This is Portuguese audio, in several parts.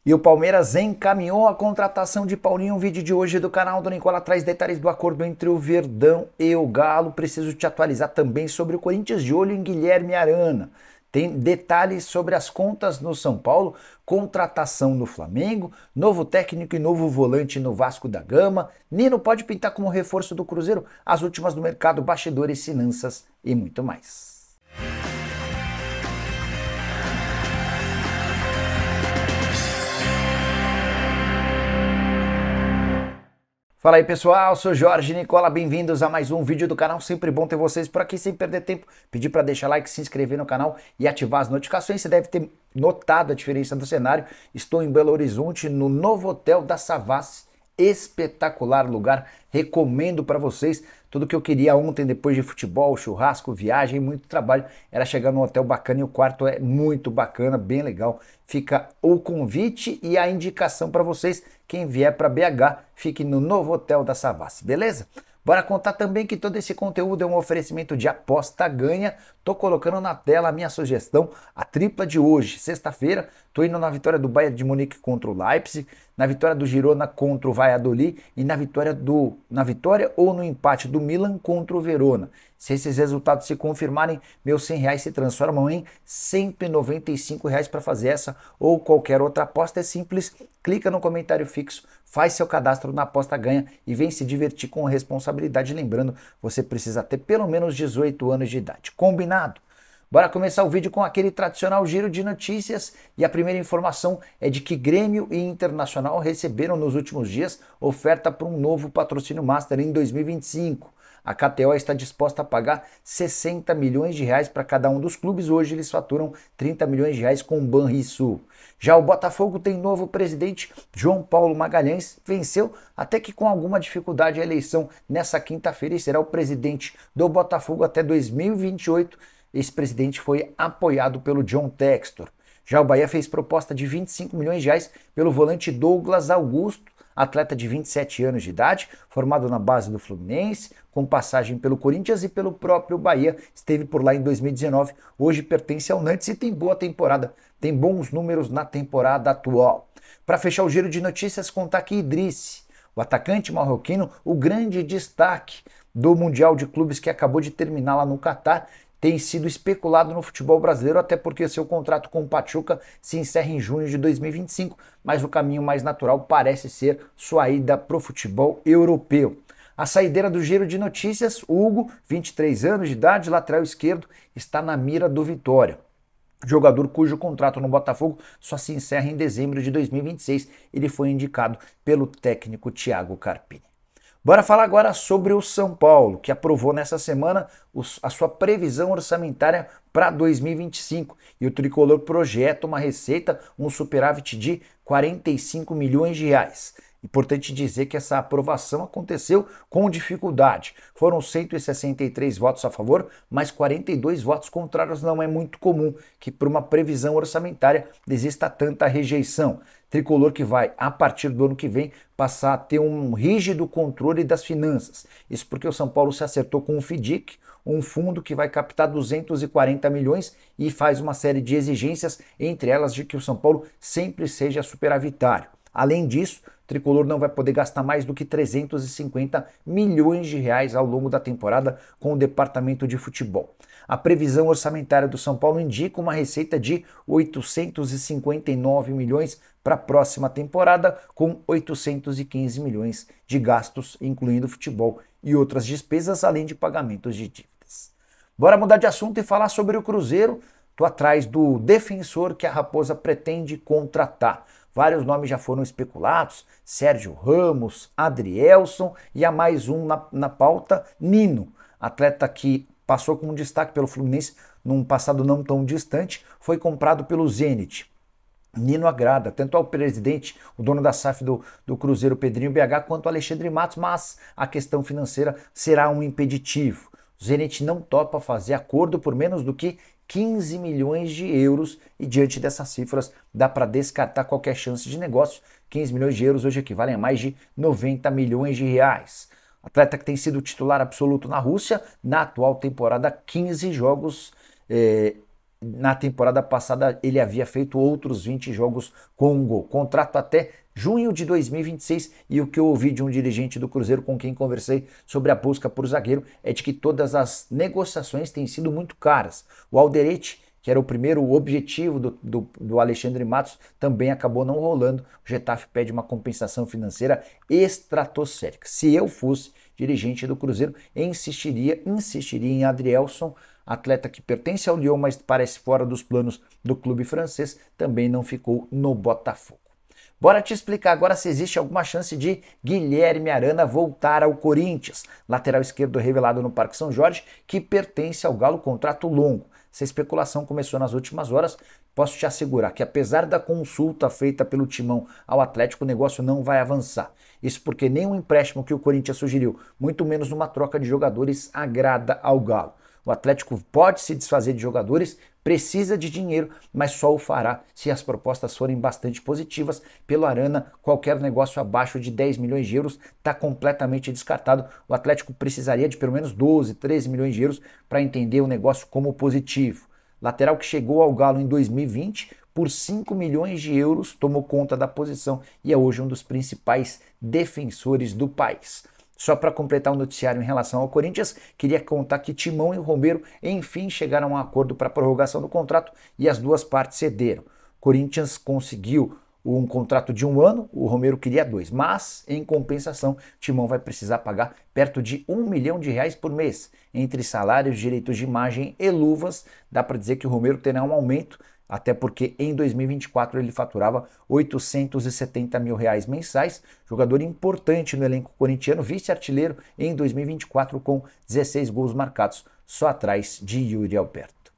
E o Palmeiras encaminhou a contratação de Paulinho. O vídeo de hoje do canal do Nicola traz detalhes do acordo entre o Verdão e o Galo. Preciso te atualizar também sobre o Corinthians de olho em Guilherme Arana. Tem detalhes sobre as contas no São Paulo, contratação no Flamengo, novo técnico e novo volante no Vasco da Gama. Nino pode pintar como reforço do Cruzeiro, as últimas do mercado, bastidores, finanças e muito mais. Fala aí pessoal, sou Jorge Nicola, bem-vindos a mais um vídeo do canal, sempre bom ter vocês por aqui, sem perder tempo, pedir para deixar like, se inscrever no canal e ativar as notificações. Você deve ter notado a diferença do cenário. Estou em Belo Horizonte, no novo hotel da Savassi, espetacular lugar, recomendo para vocês. Tudo que eu queria ontem, depois de futebol, churrasco, viagem, muito trabalho, era chegar num hotel bacana, e o quarto é muito bacana, bem legal. Fica o convite e a indicação para vocês, quem vier para BH, fique no novo hotel da Savassi, beleza? Bora contar também que todo esse conteúdo é um oferecimento de aposta ganha. Tô colocando na tela a minha sugestão, a tripla de hoje, sexta-feira. Tô indo na vitória do Bayern de Munique contra o Leipzig, na vitória do Girona contra o Valladolid e na vitória ou no empate do Milan contra o Verona. Se esses resultados se confirmarem, meus R$100 se transformam em R$195 para fazer essa ou qualquer outra aposta. É simples, clica no comentário fixo, faz seu cadastro na aposta ganha e vem se divertir com responsabilidade. Lembrando, você precisa ter pelo menos 18 anos de idade. Combinado? Bora começar o vídeo com aquele tradicional giro de notícias e a primeira informação é de que Grêmio e Internacional receberam nos últimos dias oferta para um novo patrocínio master em 2025. A KTO está disposta a pagar 60 milhões de reais para cada um dos clubes. Hoje eles faturam 30 milhões de reais com o Banrisul. Já o Botafogo tem novo presidente, João Paulo Magalhães, venceu até que com alguma dificuldade a eleição nessa quinta-feira e será o presidente do Botafogo até 2028. Esse presidente foi apoiado pelo John Textor. Já o Bahia fez proposta de 25 milhões de reais pelo volante Douglas Augusto, atleta de 27 anos de idade, formado na base do Fluminense, com passagem pelo Corinthians e pelo próprio Bahia, esteve por lá em 2019, hoje pertence ao Nantes e tem boa temporada, tem bons números na temporada atual. Para fechar o giro de notícias, contar que Idrissi, o atacante marroquino, o grande destaque do Mundial de Clubes que acabou de terminar lá no Catar, tem sido especulado no futebol brasileiro, até porque seu contrato com o Pachuca se encerra em junho de 2025, mas o caminho mais natural parece ser sua ida para o futebol europeu. A saideira do giro de notícias, Hugo, 23 anos de idade, lateral esquerdo, está na mira do Vitória. Jogador cujo contrato no Botafogo só se encerra em dezembro de 2026, ele foi indicado pelo técnico Thiago Carpini. Bora falar agora sobre o São Paulo, que aprovou nessa semana a sua previsão orçamentária para 2025 e o tricolor projeta uma receita, um superávit de 45 milhões de reais. Importante dizer que essa aprovação aconteceu com dificuldade. Foram 163 votos a favor, mas 42 votos contrários. Não é muito comum que por uma previsão orçamentária exista tanta rejeição. Tricolor que vai, a partir do ano que vem, passar a ter um rígido controle das finanças. Isso porque o São Paulo se acertou com o FIDIC, um fundo que vai captar 240 milhões e faz uma série de exigências, entre elas de que o São Paulo sempre seja superavitário. Além disso, o Tricolor não vai poder gastar mais do que 350 milhões de reais ao longo da temporada com o departamento de futebol. A previsão orçamentária do São Paulo indica uma receita de 859 milhões para a próxima temporada, com 815 milhões de gastos, incluindo futebol e outras despesas, além de pagamentos de dívidas. Bora mudar de assunto e falar sobre o Cruzeiro. Estou atrás do defensor que a Raposa pretende contratar. Vários nomes já foram especulados, Sérgio Ramos, Adrielson e há mais um na pauta, Nino, atleta que passou como destaque pelo Fluminense num passado não tão distante, foi comprado pelo Zenit. Nino agrada tanto ao presidente, o dono da SAF do Cruzeiro, Pedrinho BH, quanto ao Alexandre Matos, mas a questão financeira será um impeditivo. O Zenit não topa fazer acordo por menos do que 15 milhões de euros e diante dessas cifras dá para descartar qualquer chance de negócio. 15 milhões de euros hoje equivalem a mais de 90 milhões de reais. Atleta que tem sido titular absoluto na Rússia, na atual temporada 15 jogos Na temporada passada ele havia feito outros 20 jogos com um gol. Contrato até junho de 2026, e o que eu ouvi de um dirigente do Cruzeiro com quem conversei sobre a busca por zagueiro é de que todas as negociações têm sido muito caras. O Alderete, que era o primeiro objetivo do Alexandre Matos, também acabou não rolando. O Getafe pede uma compensação financeira estratosférica. Se eu fosse dirigente do Cruzeiro, insistiria em Adrielson, atleta que pertence ao Lyon, mas parece fora dos planos do clube francês, também não ficou no Botafogo. Bora te explicar agora se existe alguma chance de Guilherme Arana voltar ao Corinthians, lateral esquerdo revelado no Parque São Jorge, que pertence ao Galo, contrato longo. Essa especulação começou nas últimas horas. Posso te assegurar que, apesar da consulta feita pelo Timão ao Atlético, o negócio não vai avançar. Isso porque nem o empréstimo que o Corinthians sugeriu, muito menos uma troca de jogadores, agrada ao Galo. O Atlético pode se desfazer de jogadores, precisa de dinheiro, mas só o fará se as propostas forem bastante positivas. Pelo Arana, qualquer negócio abaixo de 10 milhões de euros está completamente descartado. O Atlético precisaria de pelo menos 12, 13 milhões de euros para entender o negócio como positivo. Lateral que chegou ao Galo em 2020 por 5 milhões de euros, tomou conta da posição e é hoje um dos principais defensores do país. Só para completar o noticiário em relação ao Corinthians, queria contar que Timão e Romero enfim chegaram a um acordo para a prorrogação do contrato e as duas partes cederam. O Corinthians conseguiu um contrato de 1 ano, o Romero queria 2, mas em compensação Timão vai precisar pagar perto de R$ 1 milhão por mês. Entre salários, direitos de imagem e luvas, dá para dizer que o Romero terá um aumento, até porque em 2024 ele faturava R$ 870 mil mensais, jogador importante no elenco corintiano, vice-artilheiro em 2024 com 16 gols marcados, só atrás de Yuri Alberto.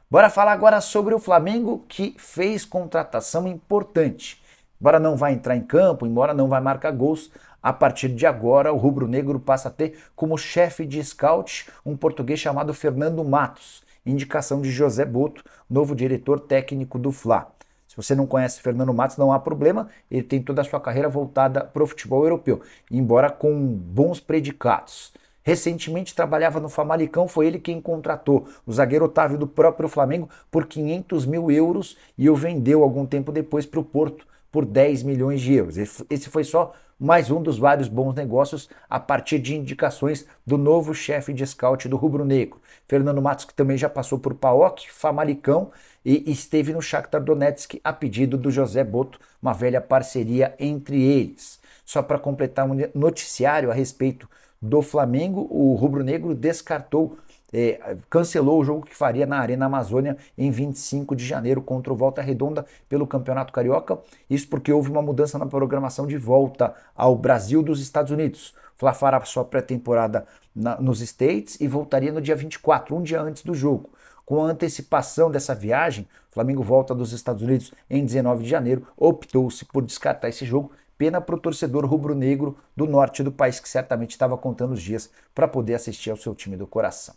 Bora falar agora sobre o Flamengo, que fez contratação importante. Embora não vá entrar em campo, embora não vai marcar gols, a partir de agora o rubro-negro passa a ter como chefe de scout um português chamado Fernando Matos, indicação de José Boto, novo diretor técnico do Fla. Se você não conhece Fernando Matos, não há problema, ele tem toda a sua carreira voltada para o futebol europeu, embora com bons predicados. Recentemente trabalhava no Famalicão, foi ele quem contratou o zagueiro Otávio do próprio Flamengo por 500 mil euros e o vendeu algum tempo depois para o Porto por 10 milhões de euros. Esse foi só mais um dos vários bons negócios a partir de indicações do novo chefe de scout do Rubro Negro. Fernando Matos, que também já passou por PAOK, Famalicão e esteve no Shakhtar Donetsk a pedido do José Boto, uma velha parceria entre eles. Só para completar um noticiário a respeito do Flamengo, o Rubro Negro cancelou o jogo que faria na Arena Amazônia em 25 de janeiro contra o Volta Redonda pelo Campeonato Carioca. Isso porque houve uma mudança na programação de volta ao Brasil dos Estados Unidos. O Fla fará sua pré-temporada nos States e voltaria no dia 24, um dia antes do jogo. Com a antecipação dessa viagem, o Flamengo volta dos Estados Unidos em 19 de janeiro, optou-se por descartar esse jogo. Pena para o torcedor rubro-negro do norte do país, que certamente estava contando os dias para poder assistir ao seu time do coração.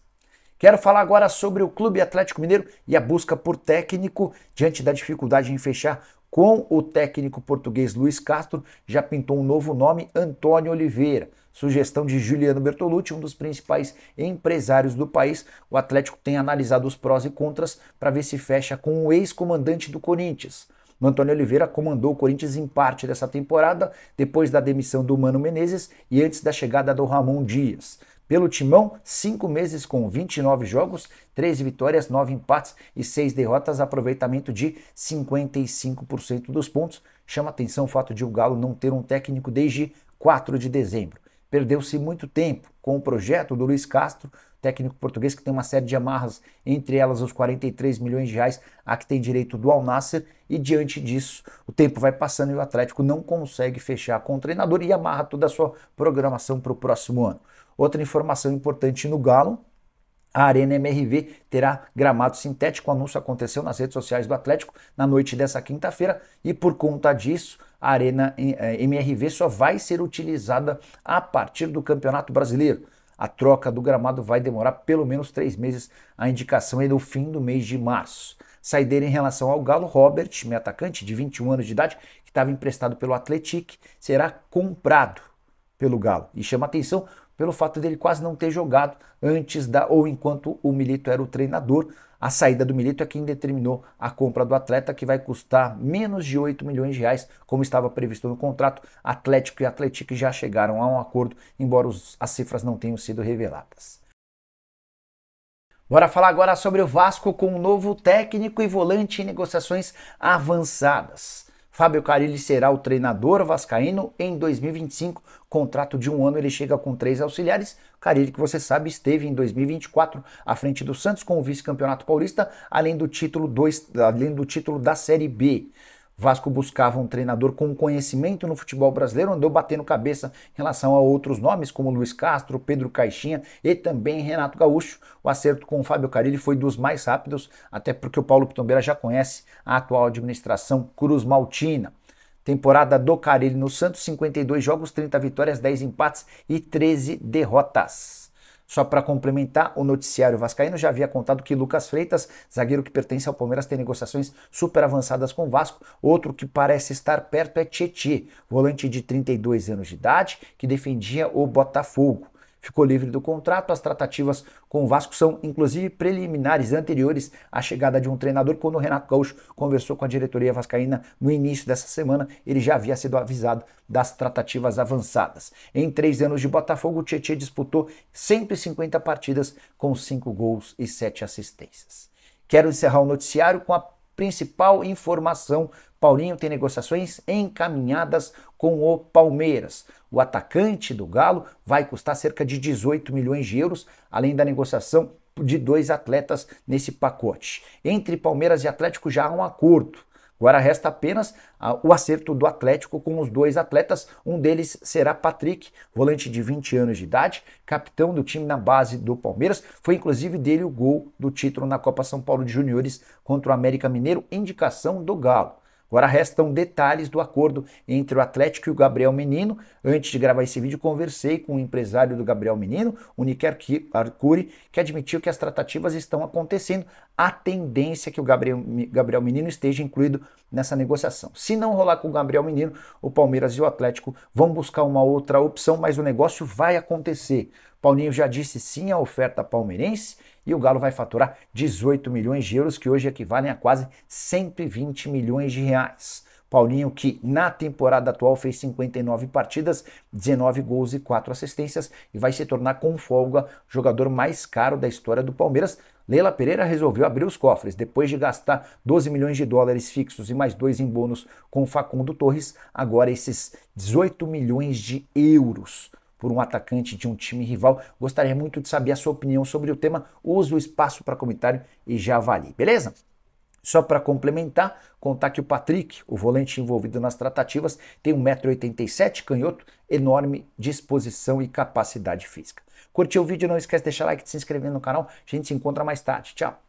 Quero falar agora sobre o Clube Atlético Mineiro e a busca por técnico. Diante da dificuldade em fechar com o técnico português Luiz Castro, já pintou um novo nome, Antônio Oliveira. Sugestão de Juliano Bertolucci, um dos principais empresários do país. O Atlético tem analisado os prós e contras para ver se fecha com o ex-comandante do Corinthians. O Antônio Oliveira comandou o Corinthians em parte dessa temporada, depois da demissão do Mano Menezes e antes da chegada do Ramon Dias. Pelo Timão, 5 meses com 29 jogos, 13 vitórias, 9 empates e 6 derrotas, aproveitamento de 55% dos pontos. Chama atenção o fato de o Galo não ter um técnico desde 4 de dezembro. Perdeu-se muito tempo com o projeto do Luiz Castro, técnico português que tem uma série de amarras, entre elas os 43 milhões de reais a que tem direito do Al Nassr, e diante disso o tempo vai passando e o Atlético não consegue fechar com o treinador e amarra toda a sua programação para o próximo ano. Outra informação importante no Galo: a Arena MRV terá gramado sintético. O anúncio aconteceu nas redes sociais do Atlético na noite dessa quinta-feira e por conta disso a Arena MRV só vai ser utilizada a partir do Campeonato Brasileiro. A troca do gramado vai demorar pelo menos 3 meses, a indicação é no fim do mês de março. Saideira em relação ao Galo: Robert, meio atacante de 21 anos de idade, que estava emprestado pelo Atlético, será comprado pelo Galo. E chama atenção pelo fato dele quase não ter jogado antes ou enquanto o Milito era o treinador. A saída do Milito é quem determinou a compra do atleta, que vai custar menos de 8 milhões de reais, como estava previsto no contrato. Atlético e Atlético já chegaram a um acordo, embora as cifras não tenham sido reveladas. Bora falar agora sobre o Vasco com um novo técnico e volante em negociações avançadas. Fábio Carille será o treinador vascaíno em 2025, contrato de 1 ano, ele chega com 3 auxiliares. Carille, que você sabe, esteve em 2024 à frente do Santos com o vice-campeonato paulista, além do título da Série B. Vasco buscava um treinador com conhecimento no futebol brasileiro, andou batendo cabeça em relação a outros nomes, como Luiz Castro, Pedro Caixinha e também Renato Gaúcho. O acerto com o Fábio Carille foi dos mais rápidos, até porque o Paulo Pitombeira já conhece a atual administração cruzmaltina. Temporada do Carille no Santos, 52 jogos, 30 vitórias, 10 empates e 13 derrotas. Só para complementar, o noticiário vascaíno já havia contado que Lucas Freitas, zagueiro que pertence ao Palmeiras, tem negociações super avançadas com o Vasco. Outro que parece estar perto é Tietê, volante de 32 anos de idade, que defendia o Botafogo. Ficou livre do contrato, as tratativas com o Vasco são inclusive preliminares, anteriores à chegada de um treinador. Quando o Renato Gaúcho conversou com a diretoria vascaína no início dessa semana, ele já havia sido avisado das tratativas avançadas. Em 3 anos de Botafogo, o Tietê disputou 150 partidas com 5 gols e 7 assistências. Quero encerrar o noticiário com a principal informação: Paulinho tem negociações encaminhadas com o Palmeiras. O atacante do Galo vai custar cerca de 18 milhões de euros, além da negociação de 2 atletas nesse pacote. Entre Palmeiras e Atlético já há um acordo. Agora resta apenas o acerto do Atlético com os 2 atletas. Um deles será Patrick, volante de 20 anos de idade, capitão do time na base do Palmeiras. Foi inclusive dele o gol do título na Copa São Paulo de Juniores contra o América Mineiro, indicação do Galo. Agora restam detalhes do acordo entre o Atlético e o Gabriel Menino. Antes de gravar esse vídeo, conversei com o empresário do Gabriel Menino, o Niker Arcuri, que admitiu que as tratativas estão acontecendo. A tendência é que o Gabriel Menino esteja incluído nessa negociação. Se não rolar com o Gabriel Menino, o Palmeiras e o Atlético vão buscar uma outra opção, mas o negócio vai acontecer. Paulinho já disse sim à oferta palmeirense e o Galo vai faturar 18 milhões de euros, que hoje equivalem a quase 120 milhões de reais. Paulinho, que na temporada atual fez 59 partidas, 19 gols e 4 assistências, e vai se tornar com folga o jogador mais caro da história do Palmeiras. Leila Pereira resolveu abrir os cofres. Depois de gastar 12 milhões de dólares fixos e mais 2 em bônus com o Facundo Torres, agora esses 18 milhões de euros por um atacante de um time rival. Gostaria muito de saber a sua opinião sobre o tema. Use o espaço para comentário e já avalie, beleza? Só para complementar, contar que o Patrick, o volante envolvido nas tratativas, tem 1,87 m, canhoto, enorme disposição e capacidade física. Curtiu o vídeo? Não esquece de deixar like e de se inscrever no canal. A gente se encontra mais tarde. Tchau!